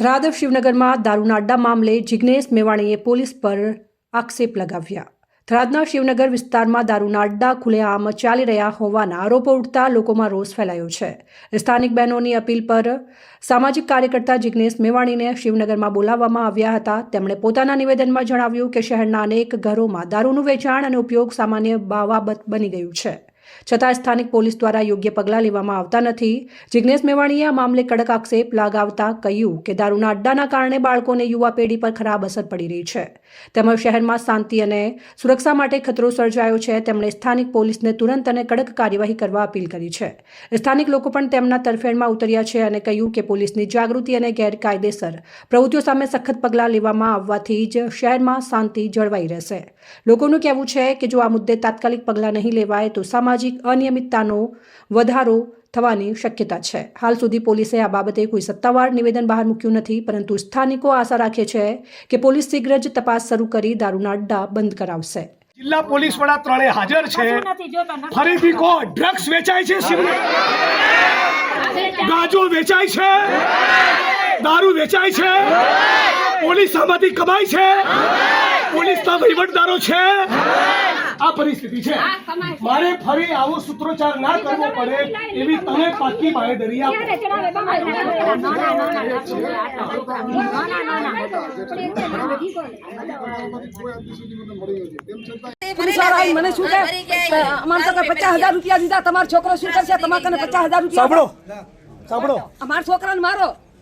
થરાદ શિવનગરમાં દારૂના અડ્ડા મામલે જિગ્નેશ મેવાણીએ પોલીસ પર આક્ષેપ લગાવ્યા। થરાદના શિવનગર વિસ્તારમાં દારૂના અડ્ડા ખુલ્લેઆમ ચાલી રહ્યા હોવાના આરોપો ઉઠતા લોકોમાં રોષ ફેલાયો છે। સ્થાનિક બહેનોની અપીલ પર સામાજિક કાર્યકર્તા જિગ્નેશ મેવાણીને શિવનગરમાં બોલાવવામાં આવ્યા હતા। તેમણે પોતાના નિવેદનમાં જણાવ્યું કે શહેરના અનેક ઘરોમાં દારૂનું વેચાણ અને ઉપયોગ સામાન્ય બાબત બની ગયું છે, છતાં સ્થાનિક પોલીસ દ્વારા યોગ્ય પગલાં લેવામાં આવતા નથી। જિગ્નેશ મેવાણીએ આ મામલે કડક આક્ષેપ લગાવતા કહ્યું કે દારૂના અડ્ડાના કારણે બાળકોને યુવા પેઢી પર ખરાબ અસર પડી રહી છે, તેમજ શહેરમાં શાંતિ અને સુરક્ષા માટે ખતરો સર્જાયો છે। તેમણે સ્થાનિક પોલીસને તુરંત અને કડક કાર્યવાહી કરવા અપીલ કરી છે। સ્થાનિક લોકો પણ તેમના તરફેણમાં ઉતર્યા છે અને કહ્યું કે પોલીસની જાગૃતિ અને ગેરકાયદેસર પ્રવૃત્તિઓ સામે સખત પગલાં લેવામાં આવવાથી જ શહેરમાં શાંતિ જળવાઈ રહેશે। લોકોનું કહેવું છે કે જો આ મુદ્દે તાત્કાલિક પગલાં નહીં લેવાય તો સામાજિક અનિયમિતતાનો વધારો થવાની શક્યતા છે। હાલ સુધી પોલીસે આ બાબતે કોઈ સત્તાવાર નિવેદન બહાર મૂક્યું નથી, પરંતુ સ્થાનિકો આશા રાખે છે કે પોલીસ શીઘ્ર જ તપાસ શરૂ કરી દારૂના અડ્ડા બંધ કરાવશે। જિલ્લા પોલીસ વડા ત્રણે હાજર છે। ફરીથી કો ડ્રગ્સ વેચાય છે, ગાંજો વેચાય છે, દારૂ વેચાય છે, પોલીસ આમાંથી કમાય છે, પોલીસના વહીવટદારો છે। આ પરિસ્થિતિ છે। મારે ફરી આવો સૂત્રોચ્ચાર ના કરવો પડે એવી તમે પાકી બાંહેધરી આપો। મને શું કે અમારે તો 50,000 રૂપિયા દીધા, તમારો છોકરો શું કરશે? તમારે 50,000 રૂપિયા સાંભળો અમારા છોકરાને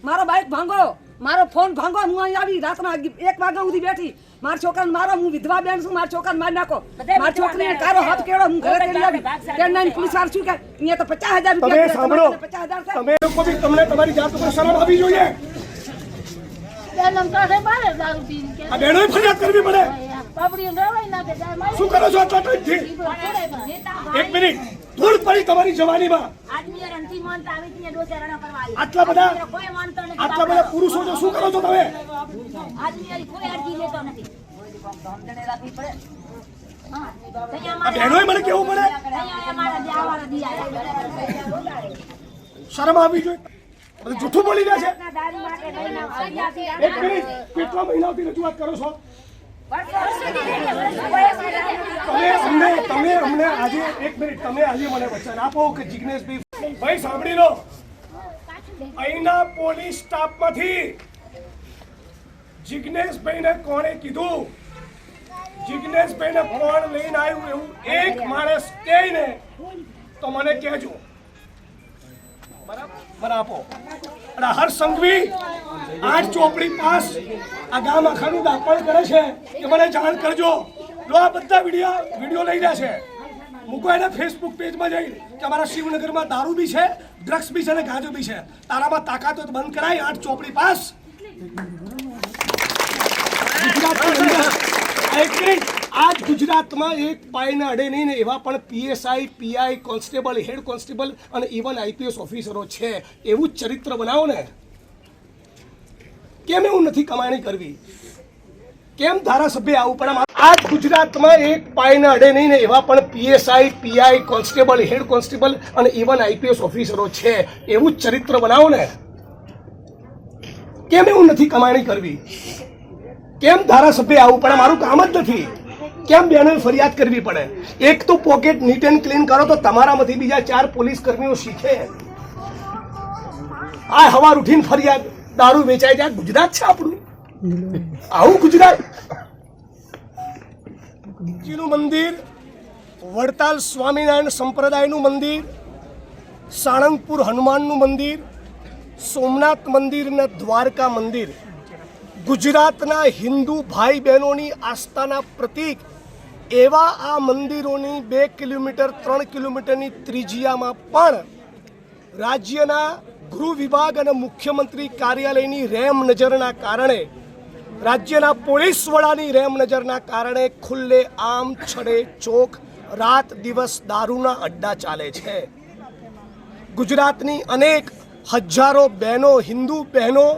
મારો બાઈક ભાંગો, મારો ફોન ભાંગો, હું અહીં આવી રાતના 1 વાગ્યા સુધી બેઠી, મારા છોકરાને મારો, હું વિધવા બેન છું, મારા છોકરાને મારી નાખો, મારી છોકરીને કારો હાથ કેળો, હું ઘરે તેડી આવી કેરનાની પોલીસ વાળા શું કે અહીંયા તો 50,000 રૂપિયા સાંભળો, 50,000 તમે લોકો બી તમને તમારી જાત ઉપર શરમ આવી જોઈએ। આ બહેનોએ ફરિયાદ કરવી પડે। શું કરો છો આટલા ટાઈમથી? 1 મિનિટ ધૂળ પડી તમારી જવાનીમાં। આટલા બધા પુરુષો છો, શું કરો છો તમે? આ બહેનોએ મને કેવું પડે, શરમ આવી જોઈએ। જૂઠું બોલી રહ્યા છે। 1 મિનિટ, કેટલા મહિનાથી રજૂઆત કરો છો? તમે અમને આજે 1 મિનિટ તમે આજે મને વચન આપો કે જિગ્નેશભાઈ, ભાઈ સાંભળી લો, અહીંના પોલીસ સ્ટાફમાંથી જિગ્નેશભાઈને કોણે કીધું, જિગ્નેશભાઈને કોણ લઈને આવ્યું એવું એક માણસ કહે ને તો મને કહેજો, બરાબર આપો। અને હર સંઘવી 8 ચોપડી પાસ આ ગામ આખાનું દાપણ કરે છે કે મને જાણ કરજો। જો આ બધા વિડીયો લઈ રહ્યા છે, મૂકો એને ફેસબુક પેજમાં જઈ કે અમારા શિવનગરમાં દારૂ બી છે, ડ્રગ્સ બી છે અને ગાંજો બી છે, તારામાં તાકાત હોય તો બંધ કરાય 8 ચોપડી પાસ। આજ ગુજરાતમાં એક પાયને અડે નહીં ને એવા પણ PSI, PI, constable, head constable અને ઇવન IPS ઓફિસરો છે। એવું જ ચરિત્ર બનાવો ને। કેમ એવું નથી કમાણી કરવી? કેમ ધારાસભ્ય આવું પણ? આજ ગુજરાતમાં એક પાયને અડે નહીં ને એવા પણ PSI, PI, constable, head constable અને ઇવન IPS ઓફિસરો છે। એવું જ ચરિત્ર બનાવો ને। કેમ એવું નથી કમાણી કરવી? કેમ ધારાસભ્ય આવું પણ? મારું કામ જ નથી। કેમ બહેનોએ ફરિયાદ કરવી પડે? એક તો પોકેટ નીટ એન્ડ ક્લીન કરો તો તમારામાંથી બીજા 4 પોલીસ કર્મીઓ શીખે। આ હવાર ઉઠીને ફરિયાદ, દારૂ વેચાય જાય। ગુજરાત છે આપણું, આવું ગુજરાત। નું મંદિર, વડતાલ સ્વામિનારાયણ સંપ્રદાયનું મંદિર, સાળંગપુર હનુમાનનું મંદિર, સોમનાથ મંદિર અને દ્વારકા મંદિર ગુજરાતના હિન્દુ ભાઈ બહેનોની આસ્થાના પ્રતીક એવા આ મંદિરોની 2 કિલોમીટર 3 કિલોમીટરની ત્રિજ્યામાં પણ રાજ્યના ગૃહ વિભાગ અને મુખ્યમંત્રી કાર્યાલયની રેમ નજરના કારણે, રાજ્યના પોલીસ વડાની રેમ નજરના કારણે ખુલ્લે આમ છડે ચોક રાત દિવસ દારૂના અડ્ડા ચાલે છે। ગુજરાતની અનેક હજારો બહેનો, હિન્દુ બહેનો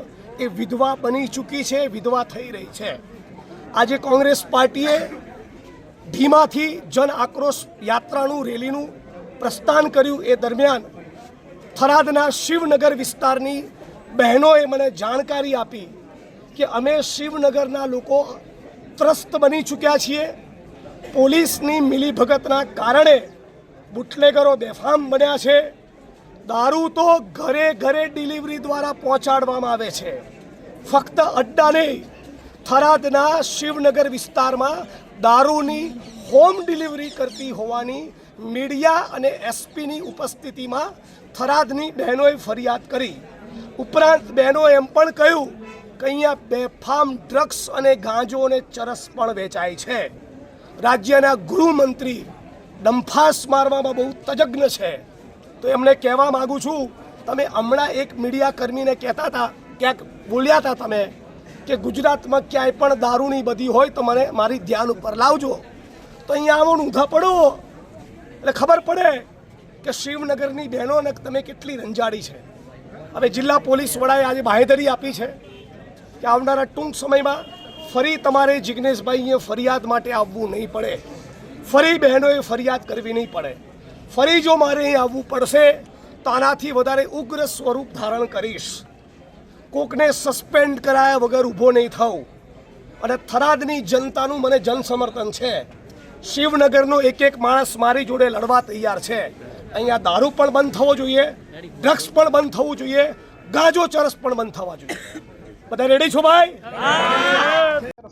એ વિધવા બની ચૂકી છે, વિધવા થઈ રહી છે। આજે કોંગ્રેસ પાર્ટીએ ધીમાથી જન આક્રોશ યાત્રાનું રેલીનું પ્રસ્થાન કર્યું। એ દરમિયાન થરાદના શિવનગર વિસ્તારની બહેનોએ મને જાણકારી આપી કે અમે શિવનગરના લોકો ત્રસ્ત બની ચૂક્યા છીએ. પોલીસની મિલીભગતના કારણે બુટલેગરો બેફામ બન્યા છે. દારૂ તો ઘરે ઘરે ડિલિવરી દ્વારા પહોંચાડવામાં આવે છે. ફક્ત અડ્ડા નહીં, થરાદના શિવનગર વિસ્તારમાં દારૂની હોમ ડિલિવરી કરતી હોવાની મીડિયા અને એસપીની ઉપસ્થિતિમાં થરાદની બહેનોએ ફરિયાદ કરી. ઉપરાંત બહેનોએ એમ પણ કહ્યું કે અહીંયા બેફામ ડ્રગ્સ અને ગાંજો અને ચરસ પણ વેચાય છે. રાજ્યના ગૃહમંત્રી ડંફાસ મારવામાં બહુ તજજ્ઞ છે. તો એમને કહેવા માગું છું, તમે હમણાં એક મીડિયા કર્મીને કહેતા હતા, ક્યાંક બોલ્યા હતા તમે કે ગુજરાતમાં ક્યાંય પણ દારૂની બધી હોય તો મને મારી ધ્યાન ઉપર લાવજો. તો અહીંયા આવો ઊંધા પડો એટલે ખબર પડે કે શિવનગરની બહેનોને તમે કેટલી રંજાડી છે. હવે જિલ્લા પોલીસ વડાએ આજે બાંહેધરી આપી છે કે આવનારા ટૂંક સમયમાં ફરી તમારે જિગ્નેશભાઈ અહીંયા ફરિયાદ માટે આવવું નહીં પડે, ફરી બહેનોએ ફરિયાદ કરવી નહીં પડે. ફરી જો મારે અહીં આવવું પડશે તો આનાથી વધારે ઉગ્ર સ્વરૂપ ધારણ કરીશ. કોકને સસ્પેન્ડ કરાયા વગર ઊભો નહીં થવું. અને થરાદની જનતાનું મને જનસમર્થન છે. શિવનગરનો એક એક માણસ મારી જોડે લડવા તૈયાર છે. અહીંયા દારૂ પણ બંધ થવો જોઈએ, ડ્રગ્સ પણ બંધ થવું જોઈએ, ગાંજો ચરસ પણ બંધ થવા જોઈએ. બધા રેડી છો ભાઈ?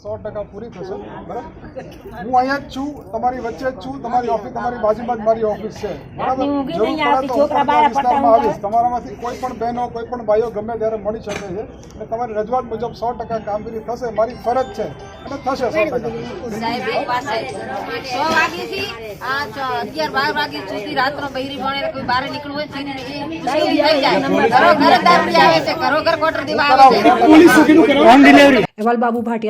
100% પૂરી થશે. બરાબર, હું અહીંયા જ છું, તમારી વચ્ચે જ છું. તમારી ઓફિસ તમારી બાજુમાં જ મારી ઓફિસ છે. બરાબર, જરૂર પડે તો હું તમારા વિસ્તારમાં આવીશ. તમારામાંથી કોઈ પણ બહેનો કોઈ પણ ભાઈઓ ગમે ત્યારે મળી શકે છે અને તમારી રજૂઆત મુજબ 100% કામગીરી થશે. મારી ફરજ છે અને થશે 100%. સાહેબ પાસે 6 વાગ્યાથી આ 11-12 વાગ્યા સુધી રાતનો બૈરી ભણે કોઈ બહાર નીકળવું હોય તો થઈ જાય. ઘરો ઘર દારૂ આવે છે, ઘરો ઘર કોટર દેવા આવે છે. અહેવાલ બાબુ ભાટિયા.